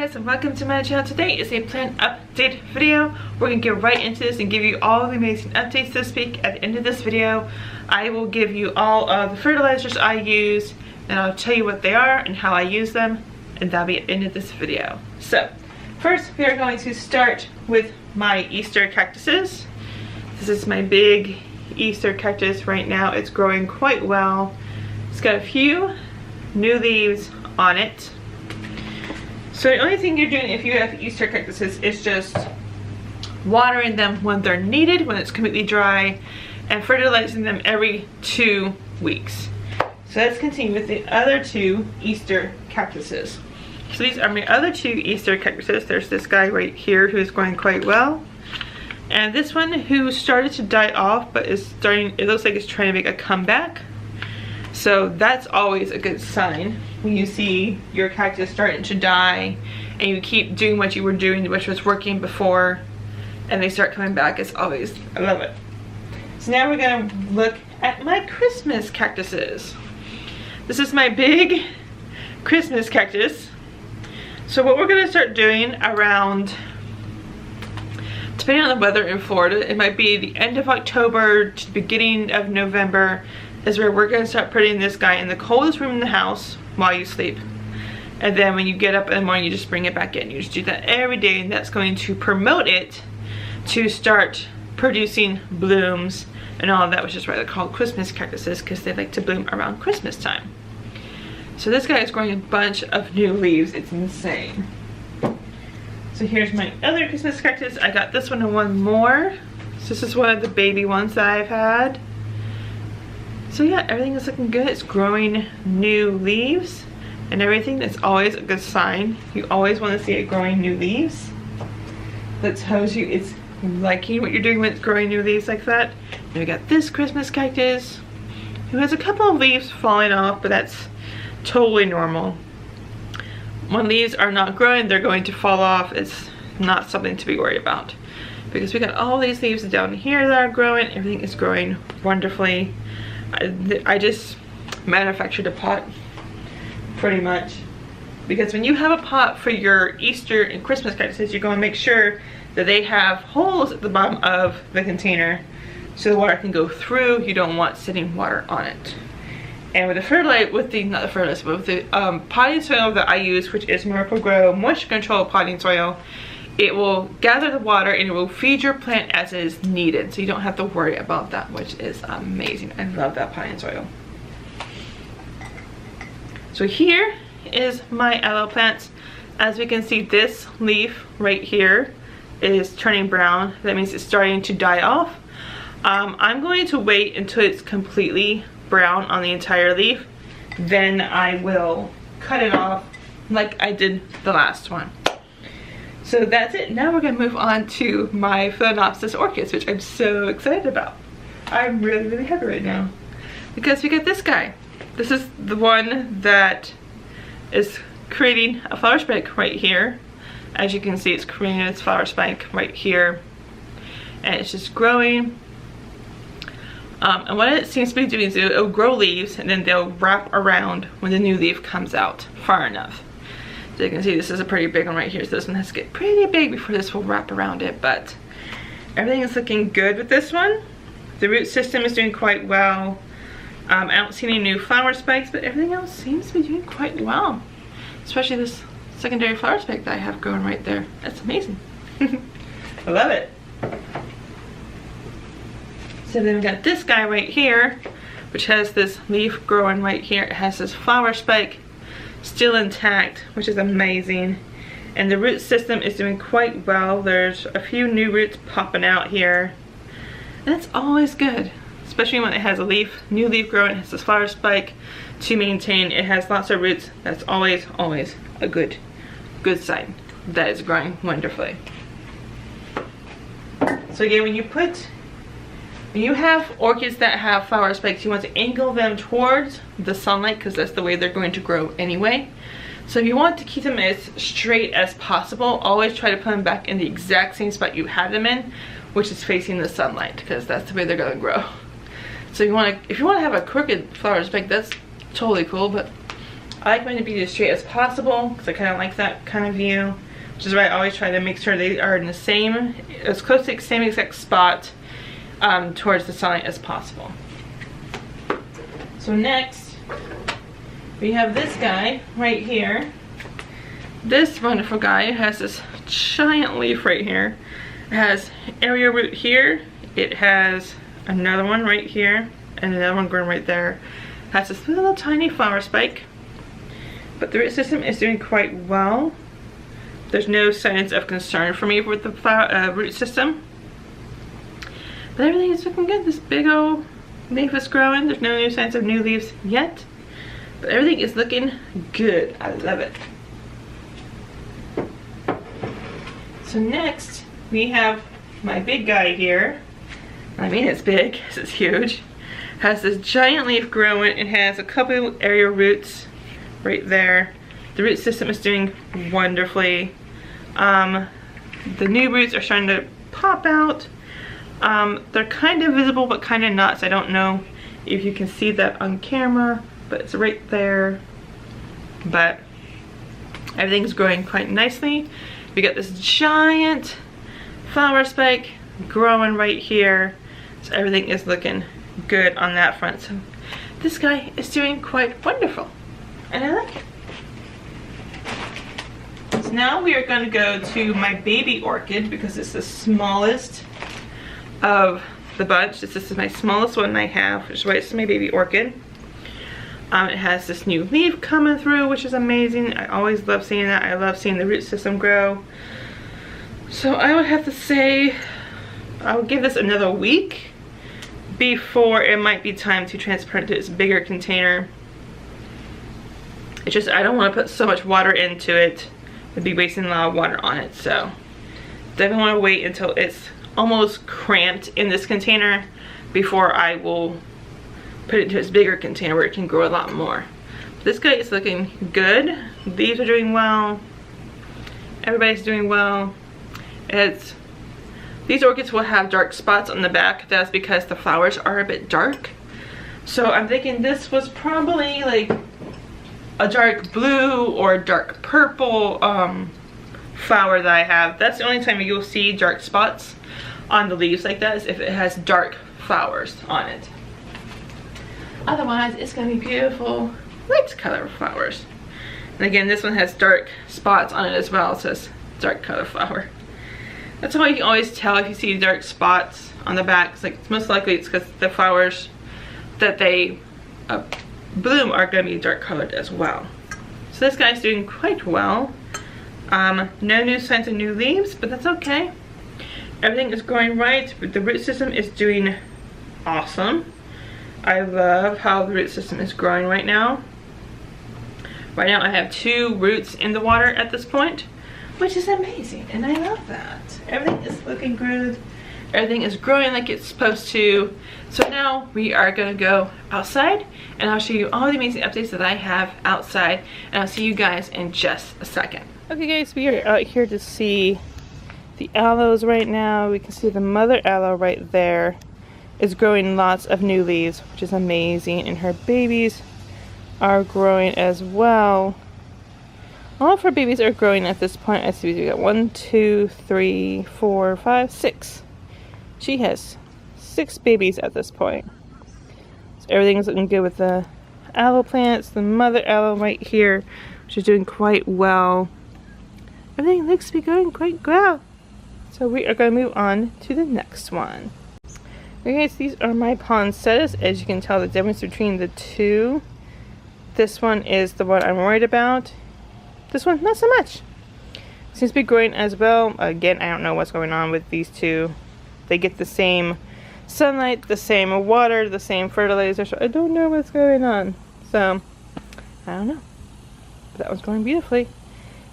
guys, and welcome to my channel. Today is a plant update video. We're gonna get right into this and give you all the amazing updates this week. At the end of this video, I will give you all of the fertilizers I use, and I'll tell you what they are and how I use them, and that'll be at the end of this video. So first, we are going to start with my Easter cactuses. This is my big Easter cactus right now. It's growing quite well. It's got a few new leaves on it. So the only thing you're doing if you have Easter cactuses is just watering them when they're needed, when it's completely dry, and fertilizing them every 2 weeks. So let's continue with the other two Easter cactuses. So these are my other two Easter cactuses. There's this guy right here who's going quite well. And this one who started to die off, but is starting, it looks like it's trying to make a comeback. So that's always a good sign when you see your cactus starting to die and you keep doing what you were doing, which was working before, and they start coming back. It's always, I love it. So now we're gonna look at my Christmas cactuses. This is my big Christmas cactus. So what we're gonna start doing around, depending on the weather in Florida, it might be the end of October to the beginning of November, is where we're gonna start putting this guy in the coldest room in the house while you sleep. And then when you get up in the morning, you just bring it back in. You just do that every day, and that's going to promote it to start producing blooms and all of that, which is why they're called Christmas cactuses, because they like to bloom around Christmas time. So this guy is growing a bunch of new leaves. It's insane. So here's my other Christmas cactus. I got this one and one more. So this is one of the baby ones that I've had. So yeah, everything is looking good. It's growing new leaves and everything. That's always a good sign. You always want to see it growing new leaves. That tells you it's liking what you're doing when it's growing new leaves like that. And we got this Christmas cactus who has a couple of leaves falling off, but that's totally normal. When leaves are not growing, they're going to fall off. It's not something to be worried about, because we got all these leaves down here that are growing. Everything is growing wonderfully. I just manufactured a pot pretty much, because when you have a pot for your Easter and Christmas cactuses, you're going to make sure that they have holes at the bottom of the container so the water can go through. You don't want sitting water on it. And with the fertilizer, with the potting soil that I use, which is Miracle Grow Moisture Control Potting Soil, it will gather the water and it will feed your plant as it is needed. So you don't have to worry about that, which is amazing. I love that potting soil. So here is my aloe plants. As we can see, this leaf right here is turning brown. That means it's starting to die off. I'm going to wait until it's completely brown on the entire leaf. Then I will cut it off like I did the last one. So that's it. Now we're gonna move on to my Phalaenopsis orchids, which I'm so excited about. I'm really, really happy right now because we got this guy. This is the one that is creating a flower spike right here. As you can see, it's creating its flower spike right here, and it's just growing. And what it seems to be doing is it'll grow leaves, and then they'll wrap around when the new leaf comes out far enough. So you can see this is a pretty big one right here. So this one has to get pretty big before this will wrap around it. But everything is looking good with this one. The root system is doing quite well. I don't see any new flower spikes, but everything else seems to be doing quite well. Especially this secondary flower spike that I have growing right there. That's amazing. I love it. So then we got this guy right here, which has this leaf growing right here. It has this flower spike still intact, which is amazing, and the root system is doing quite well. There's a few new roots popping out here, and that's always good, especially when it has a new leaf growing. It has this flower spike to maintain. It has lots of roots. That's always a good sign that it's growing wonderfully. So again, when you have orchids that have flower spikes, you want to angle them towards the sunlight, because that's the way they're going to grow anyway. So if you want to keep them as straight as possible, always try to put them back in the exact same spot you had them in, which is facing the sunlight, because that's the way they're going to grow. So if you want to have a crooked flower spike, that's totally cool, but I like mine to be as straight as possible because I kind of like that kind of view, which is why I always try to make sure they are in the same, as close to the same exact spot towards the sunlight as possible. So next, we have this guy right here. This wonderful guy has this giant leaf right here. It has area root here. It has another one right here and another one growing right there. It has this little tiny flower spike. But the root system is doing quite well. There's no signs of concern for me with the root system. But everything is looking good. This big old leaf is growing. There's no new signs of new leaves yet. But everything is looking good. I love it. So next, we have my big guy here. I mean, it's big because it's huge. It has this giant leaf growing. It has a couple area roots right there. The root system is doing wonderfully. The new roots are starting to pop out. They're kind of visible but kind of not, so I don't know if you can see that on camera, but it's right there. But everything's growing quite nicely. We got this giant flower spike growing right here, so everything is looking good on that front. So this guy is doing quite wonderful, and I like it. So now we are going to go to my baby orchid because it's the smallest of the bunch. This is my smallest one I have, which is why it's my baby orchid. It has this new leaf coming through, which is amazing. I always love seeing that. I love seeing the root system grow. So I would have to say I would give this another week before it might be time to transplant to its bigger container. It's just I don't want to put so much water into it. I'd be wasting a lot of water on it. So definitely want to wait until it's almost cramped in this container before I will put it into its bigger container where it can grow a lot more. This guy is looking good. Leaves are doing well. Everybody's doing well. These orchids will have dark spots on the back. That's because the flowers are a bit dark. So I'm thinking this was probably like a dark blue or dark purple flower that I have. That's the only time you'll see dark spots on the leaves like that, is if it has dark flowers on it. Otherwise, it's going to be beautiful light color flowers. And again, this one has dark spots on it as well. It says dark color flower. That's how you can always tell if you see dark spots on the back. It's like, most likely it's because the flowers that they bloom are going to be dark colored as well. So this guy's doing quite well. No new signs of new leaves, but that's okay. Everything is going right. The root system is doing awesome. I love how the root system is growing right now. Right now I have 2 roots in the water at this point, which is amazing, and I love that. Everything is looking good. Everything is growing like it's supposed to. So now we are gonna go outside and I'll show you all the amazing updates that I have outside, and I'll see you guys in just a second. Okay guys, we are out here to see the aloes right now. We can see the mother aloe right there is growing lots of new leaves, which is amazing, and her babies are growing as well. All of her babies are growing at this point. I see we got 1, 2, 3, 4, 5, 6. She has 6 babies at this point. So everything's looking good with the aloe plants. The mother aloe right here, which is doing quite well. Everything looks to be going quite well. So we are going to move on to the next one. Okay guys, these are my poinsettias. As you can tell, the difference between the two. This one is the one I'm worried about. This one, not so much. Seems to be growing as well. Again, I don't know what's going on with these two. They get the same sunlight, the same water, the same fertilizer. So I don't know what's going on. So, I don't know. But that was going beautifully.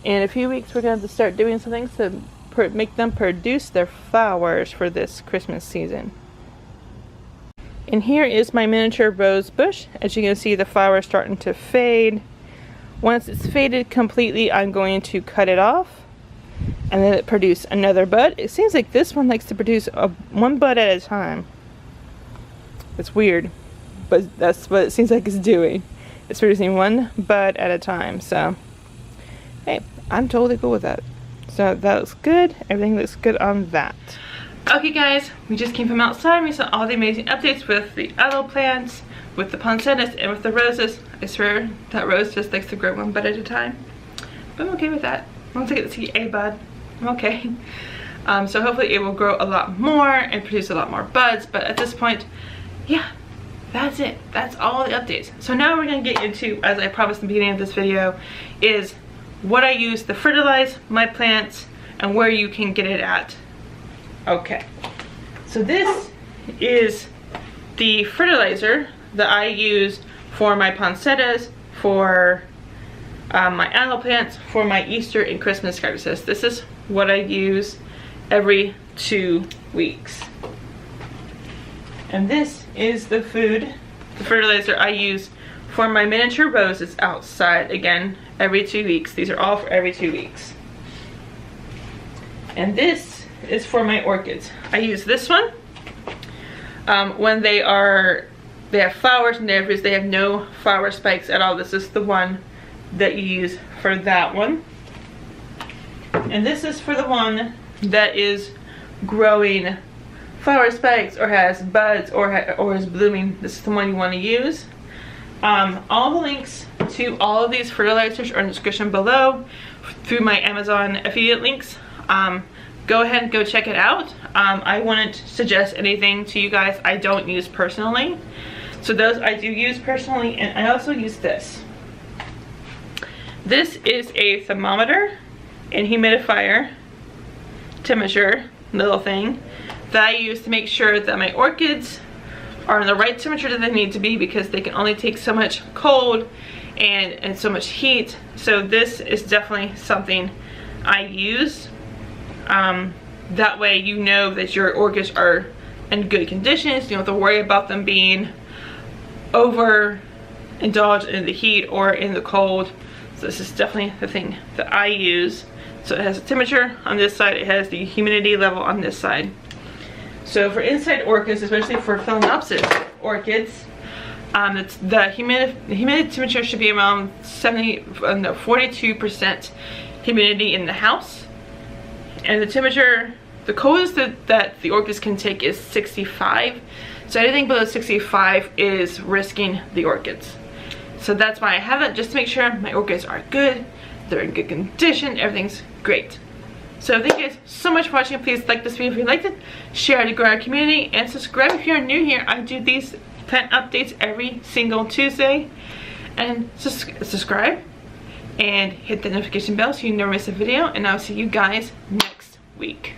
In a few weeks, we're going to have to start doing some things to make them produce their flowers for this Christmas season. And here is my miniature rose bush. As you can see, the flower is starting to fade. Once it's faded completely, I'm going to cut it off and then it produce another bud. It seems like this one likes to produce one bud at a time. It's weird, but that's what it seems like it's doing. it's producing one bud at a time. So hey, I'm totally cool with that. So that looks good. Everything looks good on that. Okay guys, we just came from outside. We saw all the amazing updates with the aloe plants, with the poinsettias, and with the roses. I swear that rose just likes to grow one bud at a time. But I'm okay with that. Once I get to see a bud, I'm okay. So hopefully it will grow a lot more and produce a lot more buds. But at this point, yeah, that's it. That's all the updates. So now we're gonna get into, as I promised in the beginning of this video, is what I use to fertilize my plants and where you can get it at. Okay, so this is the fertilizer that I use for my poinsettias, for my aloe plants, for my Easter and Christmas cactuses. This is what I use every 2 weeks. And this is the fertilizer I use for my miniature roses outside, again, every 2 weeks. These are all for every 2 weeks. And this is for my orchids. I use this one when they have flowers and they have no flower spikes at all. This is the one that you use for that one. And this is for the one that is growing flower spikes or has buds or is blooming. This is the one you want to use. All the links to all of these fertilizers are in the description below through my Amazon affiliate links. Go ahead and go check it out. I wouldn't suggest anything to you guys I don't use personally. So those I do use personally, and I also use this. This is a thermometer and humidifier temperature little thing that I use to make sure that my orchids are in the right temperature that they need to be, because they can only take so much cold and so much heat. So this is definitely something I use. That way you know that your orchids are in good conditions. You don't have to worry about them being overindulged in the heat or in the cold. So this is definitely the thing that I use. So it has a temperature on this side, it has the humidity level on this side. So for inside orchids, especially for phalaenopsis orchids, the humidity temperature should be around 42% humidity in the house. And the temperature, the coldest that the orchids can take is 65. So anything below 65 is risking the orchids. So that's why I have it, just to make sure my orchids are good, they're in good condition, everything's great. So thank you guys so much for watching. Please like this video if you liked it, share it to grow our community, and subscribe if you're new here. I do these plant updates every single Tuesday. And subscribe and hit the notification bell so you never miss a video, and I'll see you guys next week.